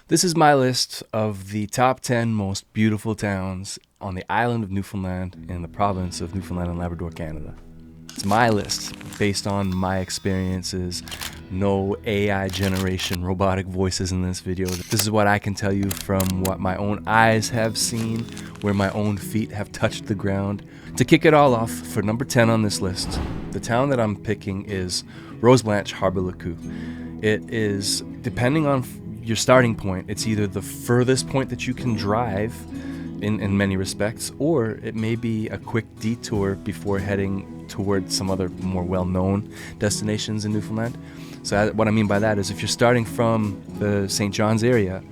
This is my list of the top 10 most beautiful towns on the island of Newfoundland in the province of Newfoundland and Labrador, Canada. It's my list based on my experiences. No AI generation robotic voices in this video. This is what I can tell you from what my own eyes have seen, where my own feet have touched the ground. To kick it all off, for number 10 on this list, the town that I'm picking is Rose Blanche Harbor Lacoux. It is, depending on your starting point, it's either the furthest point that you can drive in many respects, or it may be a quick detour before heading toward some other more well-known destinations in Newfoundland. So what I mean by that is if you're starting from the St. John's area,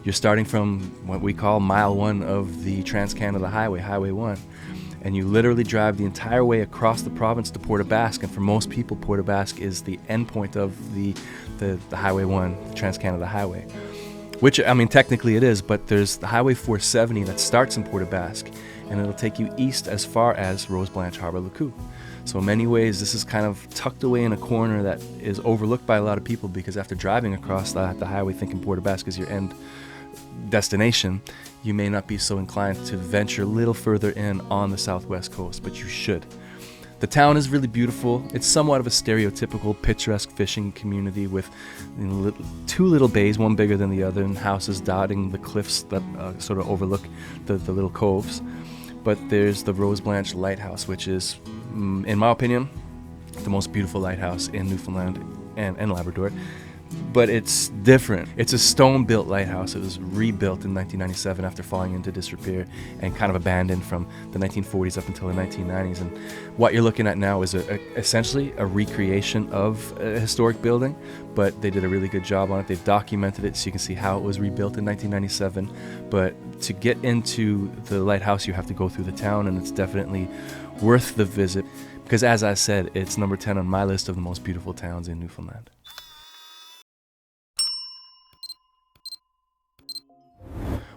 you're starting from what we call mile 1 of the Trans-Canada Highway, Highway 1, and you literally drive the entire way across the province to Port aux Basques. And for most people, Port aux Basques is the end point of the Highway 1, the Trans-Canada Highway. Which, I mean, technically it is, but there's the Highway 470 that starts in Port aux Basques, and it'll take you east as far as Rose Blanche Harbor Lacoux. So in many ways, this is kind of tucked away in a corner that is overlooked by a lot of people, because after driving across the highway thinking Port aux Basques is your end destination, you may not be so inclined to venture a little further in on the southwest coast, but you should. The town is really beautiful. It's somewhat of a stereotypical picturesque fishing community with two little bays, one bigger than the other, and houses dotting the cliffs that sort of overlook the little coves. But there's the Rose Blanche Lighthouse, which is, in my opinion, the most beautiful lighthouse in Newfoundland and Labrador. But it's different. It's a stone-built lighthouse. It was rebuilt in 1997 after falling into disrepair and kind of abandoned from the 1940s up until the 1990s. And what you're looking at now is essentially a recreation of a historic building, but they did a really good job on it. They've documented it so you can see how it was rebuilt in 1997. But to get into the lighthouse, you have to go through the town, and it's definitely worth the visit because, as I said, it's number 10 on my list of the most beautiful towns in Newfoundland.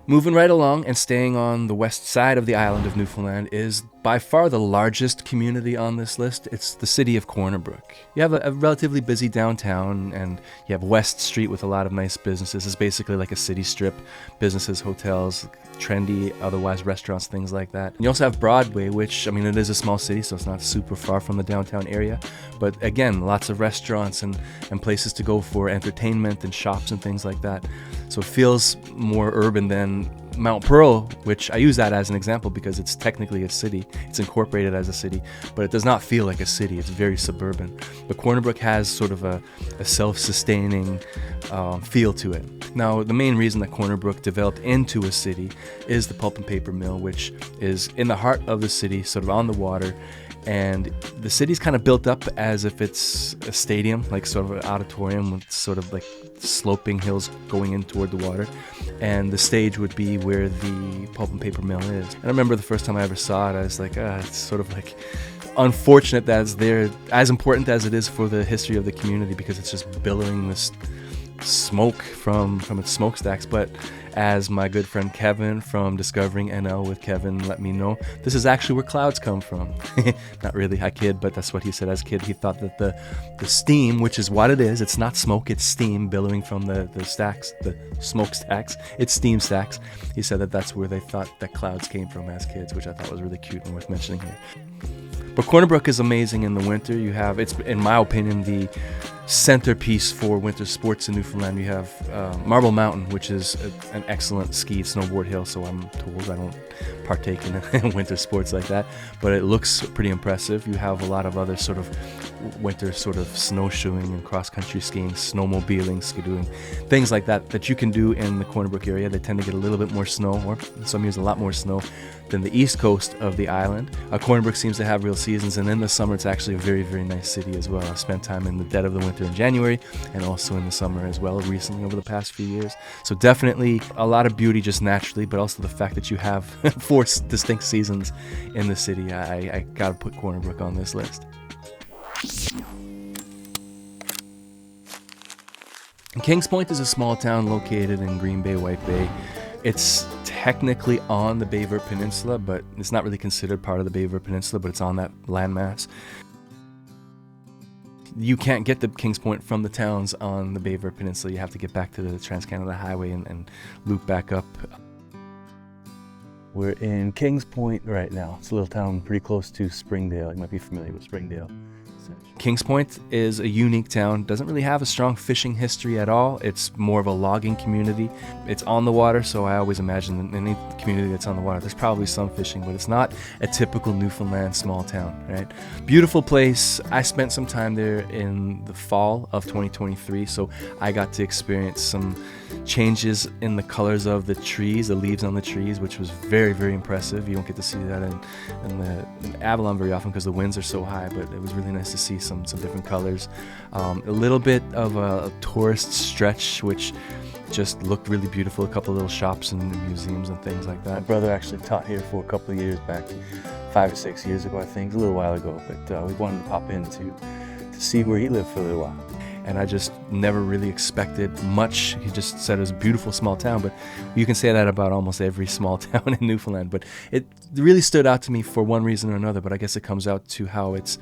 Moving right along and staying on the west side of the island of Newfoundland is by far the largest community on this list. It's the city of Corner Brook. You have a relatively busy downtown, and you have West Street with a lot of nice businesses. It's basically like a city strip, businesses, hotels, trendy, otherwise restaurants, things like that. And you also have Broadway, which, I mean, it is a small city, so it's not super far from the downtown area. But again, lots of restaurants and places to go for entertainment and shops and things like that. So it feels more urban than Mount Pearl, which I use that as an example because it's technically a city. It's incorporated as a city, but it does not feel like a city. It's very suburban. But Corner Brook has sort of a self-sustaining feel to it. Now, the main reason that Corner Brook developed into a city is the pulp and paper mill, which is in the heart of the city, sort of on the water. And the city's kind of built up as if it's a stadium, like sort of an auditorium with sort of like sloping hills going in toward the water. And the stage would be where the pulp and paper mill is. And I remember the first time I ever saw it, I was like, it's sort of like unfortunate that it's there, as important as it is for the history of the community, because it's just billowing this smoke from its smokestacks. But as my good friend Kevin from Discovering NL with Kevin let me know, this is actually where clouds come from. Not really, I kid, but that's what he said as a kid. He thought that the steam, which is what it is, it's not smoke, it's steam billowing from the stacks, the smokestacks, it's steam stacks. He said that that's where they thought that clouds came from as kids, which I thought was really cute and worth mentioning here. But Corner Brook is amazing in the winter. You have, it's in my opinion, the centerpiece for winter sports in Newfoundland. You have Marble Mountain, which is an excellent ski snowboard hill, so I'm told. I don't partake in winter sports like that, but it looks pretty impressive. You have a lot of other sort of winter sort of snowshoeing and cross-country skiing, snowmobiling, skidooing, things like that you can do in the Corner Brook area. They tend to get a little bit more snow, or some years a lot more snow, than the east coast of the island. Corner Brook seems to have real seasons, and in the summer it's actually a very, very nice city as well. I've spent time in the dead of the winter in January, and also in the summer as well recently over the past few years. So definitely a lot of beauty just naturally, but also the fact that you have 4 distinct seasons in the city. I gotta put Corner Brook on this list. Kings Point is a small town located in Green Bay, White Bay. It's technically on the Burin Peninsula, but it's not really considered part of the Burin Peninsula, but it's on that landmass. You can't get to Kings Point from the towns on the Burin Peninsula. You have to get back to the Trans-Canada Highway and loop back up. We're in Kings Point right now. It's a little town pretty close to Springdale. You might be familiar with Springdale. Kings Point is a unique town. Doesn't really have a strong fishing history at all. It's more of a logging community. It's on the water, so I always imagine in any community that's on the water, there's probably some fishing, but it's not a typical Newfoundland small town, right? Beautiful place. I spent some time there in the fall of 2023, so I got to experience some changes in the colors of the trees, the leaves on the trees, which was very, very impressive. You don't get to see that in Avalon very often because the winds are so high, but it was really nice to see some different colors. A little bit of a tourist stretch, which just looked really beautiful. A couple of little shops and museums and things like that. My brother actually taught here for a couple of years back, 5 or 6 years ago, I think, a little while ago. But we wanted to pop in to see where he lived for a little while. And I just never really expected much. He just said it was a beautiful small town, but you can say that about almost every small town in Newfoundland. But it really stood out to me for one reason or another, but I guess it comes out to how it's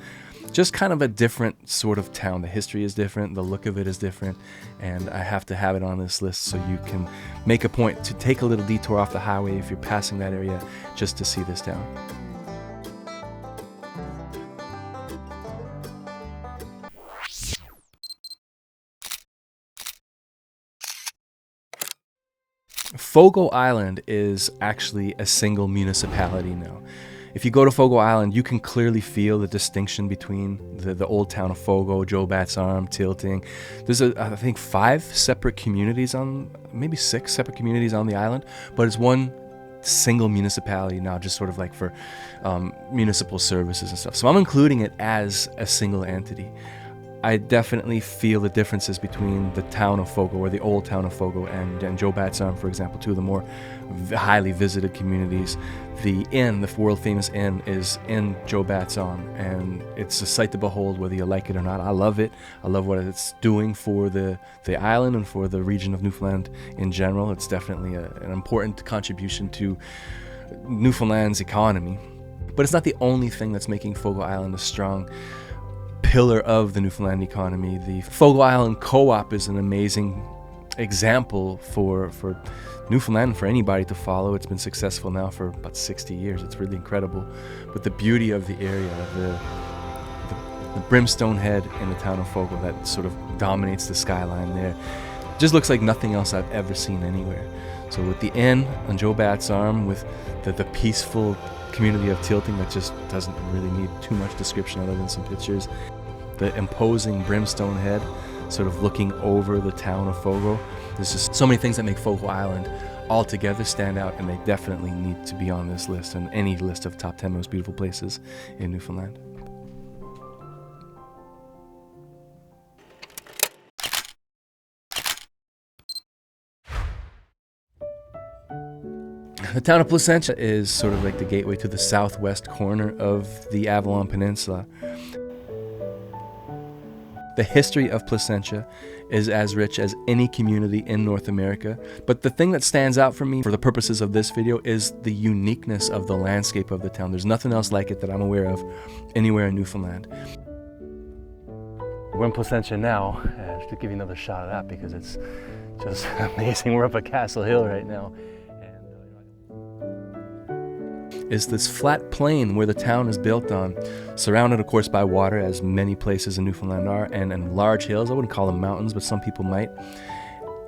just kind of a different sort of town. The history is different, the look of it is different, and I have to have it on this list so you can make a point to take a little detour off the highway if you're passing that area just to see this town. Fogo Island is actually a single municipality now. If you go to Fogo Island, you can clearly feel the distinction between the old town of Fogo, Joe Bat's Arm, Tilting. There's, I think, 5 separate communities maybe 6 separate communities on the island, but it's one single municipality now, just sort of like for municipal services and stuff. So I'm including it as a single entity. I definitely feel the differences between the town of Fogo, or the old town of Fogo, and Joe Bat's Arm, for example, two of the more highly visited communities. The inn, the world famous inn, is in Joe Bat's Arm, and it's a sight to behold whether you like it or not. I love it. I love what it's doing for the island and for the region of Newfoundland in general. It's definitely an important contribution to Newfoundland's economy. But it's not the only thing that's making Fogo Island a strong pillar of the Newfoundland economy. The Fogo Island Co-op is an amazing example for Newfoundland, for anybody to follow. It's been successful now for about 60 years. It's really incredible. But the beauty of the area, the brimstone head in the town of Fogo that sort of dominates the skyline there, just looks like nothing else I've ever seen anywhere. So with the inn on Joe Bat's Arm, with the peaceful community of Tilting that just doesn't really need too much description other than some pictures, the imposing brimstone head sort of looking over the town of Fogo. There's just so many things that make Fogo Island all together stand out, and they definitely need to be on this list and any list of top 10 most beautiful places in Newfoundland. The town of Placentia is sort of like the gateway to the southwest corner of the Avalon Peninsula. The history of Placentia is as rich as any community in North America, but the thing that stands out for me for the purposes of this video is the uniqueness of the landscape of the town. There's nothing else like it that I'm aware of anywhere in Newfoundland. We're in Placentia now, just to give you another shot of that because it's just amazing. We're up at Castle Hill right now. Is this flat plain where the town is built on, surrounded of course by water, as many places in Newfoundland are, and large hills. I wouldn't call them mountains, but some people might.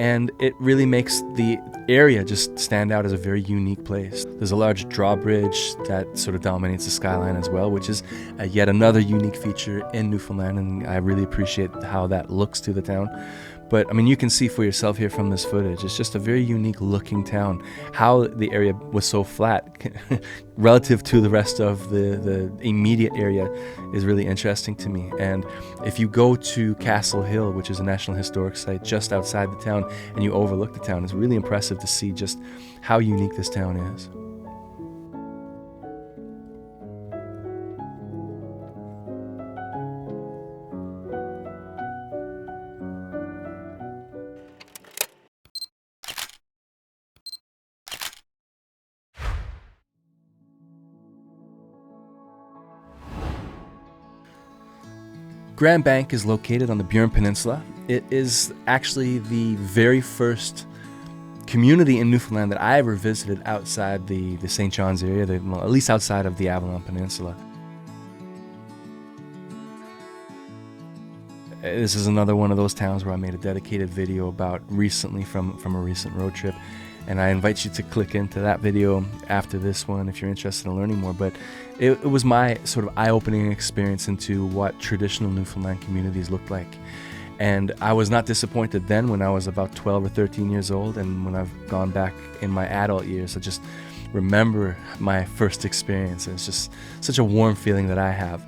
And it really makes the area just stand out as a very unique place. There's a large drawbridge that sort of dominates the skyline as well, which is yet another unique feature in Newfoundland, and I really appreciate how that looks to the town. But I mean, you can see for yourself here from this footage, it's just a very unique looking town. How the area was so flat relative to the rest of the immediate area is really interesting to me. And if you go to Castle Hill, which is a National Historic Site just outside the town, and you overlook the town, it's really impressive to see just how unique this town is. Grand Bank is located on the Burin Peninsula. It is actually the very first community in Newfoundland that I ever visited outside the St. John's area, well, at least outside of the Avalon Peninsula. This is another one of those towns where I made a dedicated video about recently from a recent road trip, and I invite you to click into that video after this one if you're interested in learning more. But it was my sort of eye-opening experience into what traditional Newfoundland communities look like. And I was not disappointed then when I was about 12 or 13 years old, and when I've gone back in my adult years, I just remember my first experience. And it's just such a warm feeling that I have.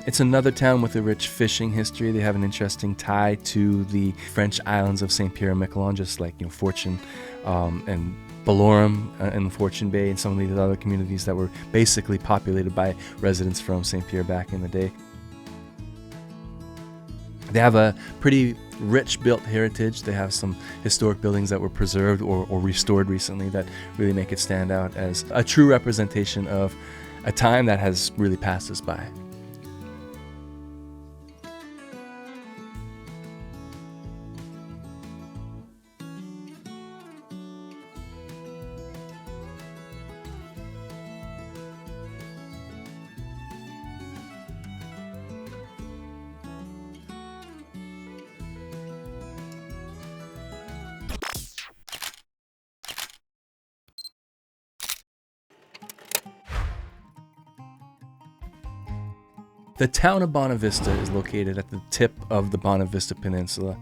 It's another town with a rich fishing history. They have an interesting tie to the French islands of St. Pierre and Miquelon, just like Fortune and Bellorum and Fortune Bay and some of these other communities that were basically populated by residents from St. Pierre back in the day. They have a pretty rich built heritage. They have some historic buildings that were preserved or restored recently that really make it stand out as a true representation of a time that has really passed us by. The town of Bonavista is located at the tip of the Bonavista Peninsula.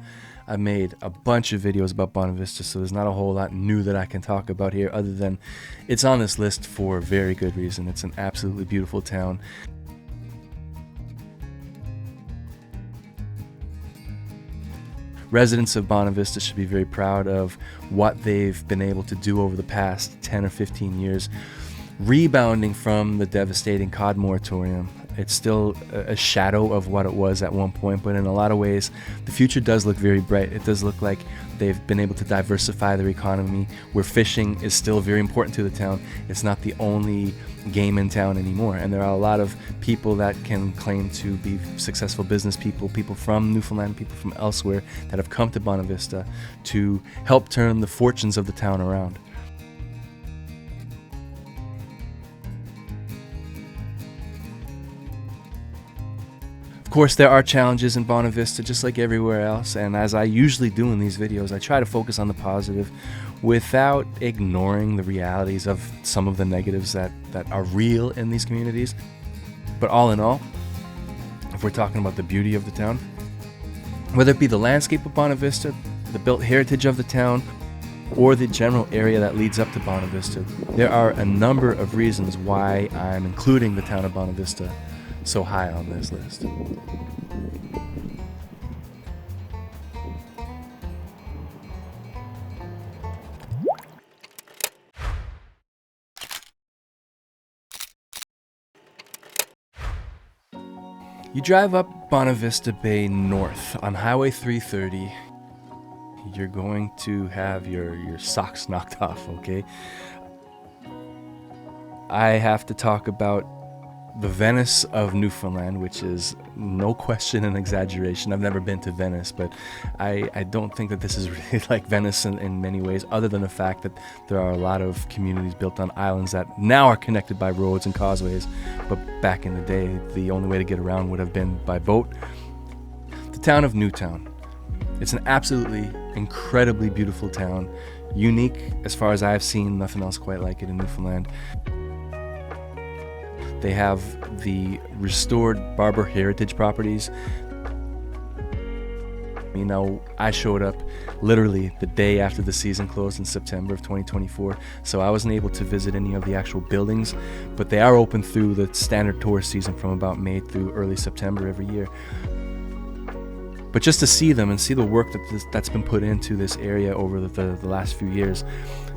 I made a bunch of videos about Bonavista, so there's not a whole lot new that I can talk about here other than it's on this list for a very good reason. It's an absolutely beautiful town. Residents of Bonavista should be very proud of what they've been able to do over the past 10 or 15 years, rebounding from the devastating cod moratorium. It's still a shadow of what it was at one point, but in a lot of ways, the future does look very bright. It does look like they've been able to diversify their economy, where fishing is still very important to the town. It's not the only game in town anymore, and there are a lot of people that can claim to be successful business people, people from Newfoundland, people from elsewhere that have come to Bonavista to help turn the fortunes of the town around. Of course, there are challenges in Bonavista, just like everywhere else, and as I usually do in these videos, I try to focus on the positive without ignoring the realities of some of the negatives that are real in these communities. But all in all, if we're talking about the beauty of the town, whether it be the landscape of Bonavista, the built heritage of the town, or the general area that leads up to Bonavista, there are a number of reasons why I'm including the town of Bonavista so high on this list. You drive up Bonavista Bay north on Highway 330, you're going to have your socks knocked off, okay? I have to talk about the Venice of Newfoundland, which is no question an exaggeration. I've never been to Venice, but I don't think that this is really like Venice in many ways, other than the fact that there are a lot of communities built on islands that now are connected by roads and causeways, but back in the day, the only way to get around would have been by boat. The town of Newtown. It's an absolutely incredibly beautiful town, unique as far as I've seen, nothing else quite like it in Newfoundland. They have the restored Barber Heritage properties. You know, I showed up literally the day after the season closed in September of 2024, so I wasn't able to visit any of the actual buildings, but they are open through the standard tourist season from about May through early September every year. But just to see them and see the work that's been put into this area over the last few years,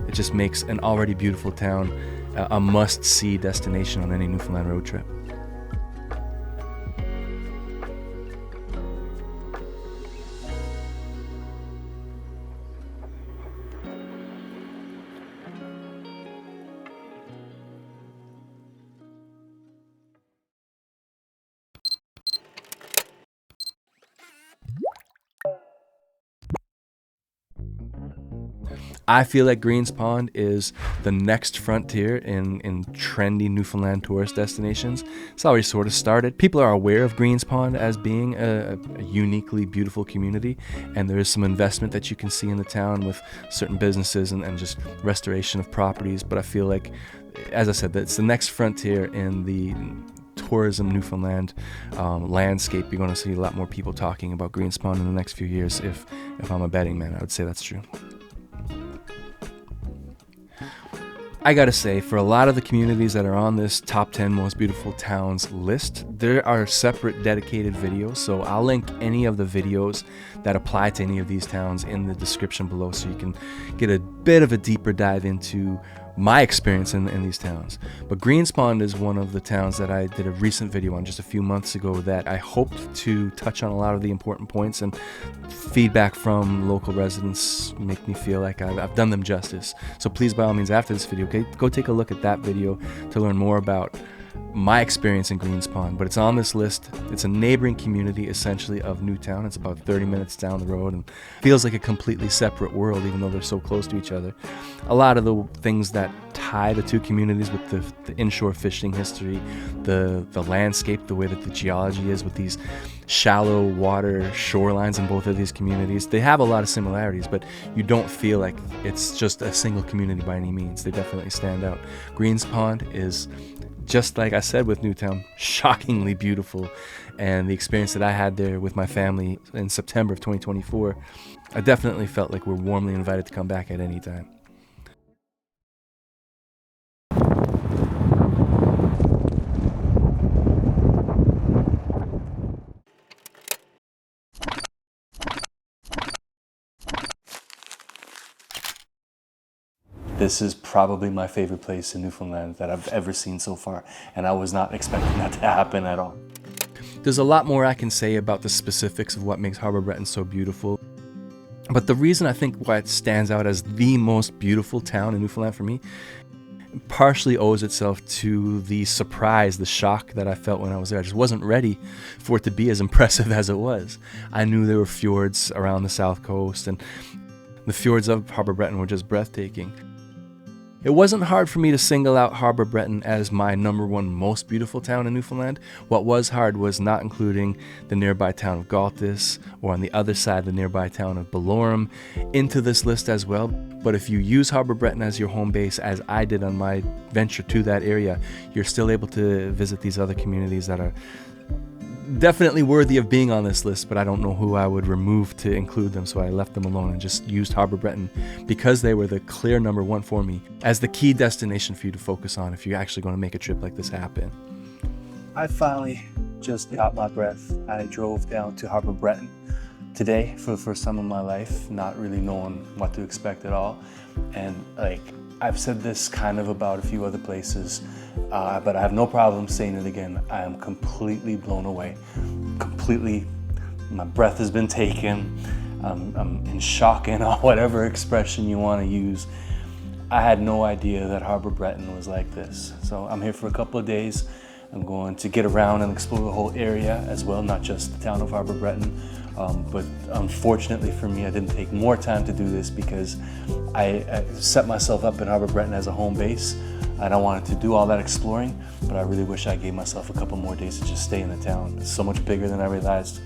it just makes an already beautiful town a must-see destination on any Newfoundland road trip. I feel like Greens Pond is the next frontier in trendy Newfoundland tourist destinations. It's already sort of started. People are aware of Greens Pond as being a uniquely beautiful community, and there is some investment that you can see in the town with certain businesses and just restoration of properties. But I feel like, as I said, that's the next frontier in the tourism Newfoundland landscape. You're going to see a lot more people talking about Greens Pond in the next few years. If I'm a betting man, I would say that's true. I gotta say, for a lot of the communities that are on this top 10 most beautiful towns list, there are separate dedicated videos, so I'll link any of the videos that apply to any of these towns in the description below, so you can get a bit of a deeper dive into my experience in these towns. But Greens Pond is one of the towns that I did a recent video on just a few months ago that I hoped to touch on a lot of the important points, and feedback from local residents make me feel like I've done them justice. So please, by all means, after this video, go take a look at that video to learn more about my experience in Greens Pond. But it's on this list. It's a neighboring community essentially of Newtown. It's about 30 minutes down the road and feels like a completely separate world, even though they're so close to each other. A lot of the things that tie the two communities with the inshore fishing history, the landscape, the way that the geology is with these shallow water shorelines in both of these communities, they have a lot of similarities, but you don't feel like it's just a single community by any means. They definitely stand out. Greens Pond is, just like I said with Newtown, shockingly beautiful, and the experience that I had there with my family in September of 2024, I definitely felt like we're warmly invited to come back at any time. This is probably my favorite place in Newfoundland that I've ever seen so far, and I was not expecting that to happen at all. There's a lot more I can say about the specifics of what makes Harbour Breton so beautiful, but the reason I think why it stands out as the most beautiful town in Newfoundland for me partially owes itself to the surprise, the shock that I felt when I was there. I just wasn't ready for it to be as impressive as it was. I knew there were fjords around the south coast, and the fjords of Harbour Breton were just breathtaking. It wasn't hard for me to single out Harbour Breton as my #1 most beautiful town in Newfoundland. What was hard was not including the nearby town of Galtis, or on the other side the nearby town of Belorem, into this list as well. But if you use Harbour Breton as your home base, as I did on my venture to that area, you're still able to visit these other communities that are definitely worthy of being on this list, but I don't know who I would remove to include them, so I left them alone and just used Harbour Breton because they were the clear #1 for me as the key destination for you to focus on if you're actually going to make a trip like this happen. I finally just got my breath. I drove down to Harbour Breton today for the first time in my life, not really knowing what to expect at all. And I've said this kind of about a few other places, but I have no problem saying it again. I am completely blown away. Completely, my breath has been taken. I'm in shock and whatever expression you want to use. I had no idea that Harbour Breton was like this. So I'm here for a couple of days. I'm going to get around and explore the whole area as well, not just the town of Harbour Breton. But unfortunately for me, I didn't take more time to do this because I set myself up in Harbour Breton as a home base, and I wanted to do all that exploring, but I really wish I gave myself a couple more days to just stay in the town. It's so much bigger than I realized.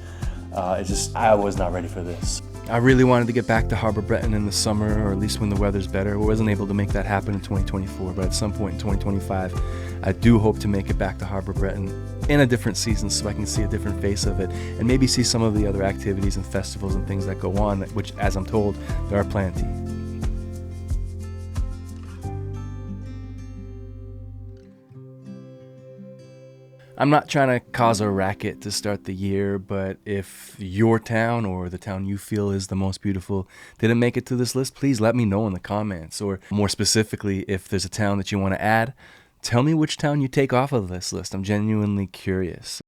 I was not ready for this. I really wanted to get back to Harbour Breton in the summer, or at least when the weather's better. I wasn't able to make that happen in 2024, but at some point in 2025, I do hope to make it back to Harbour Breton in a different season so I can see a different face of it and maybe see some of the other activities and festivals and things that go on, which, as I'm told, there are plenty. I'm not trying to cause a racket to start the year, but if your town or the town you feel is the most beautiful didn't make it to this list, please let me know in the comments. Or more specifically, if there's a town that you want to add, tell me which town you take off of this list. I'm genuinely curious.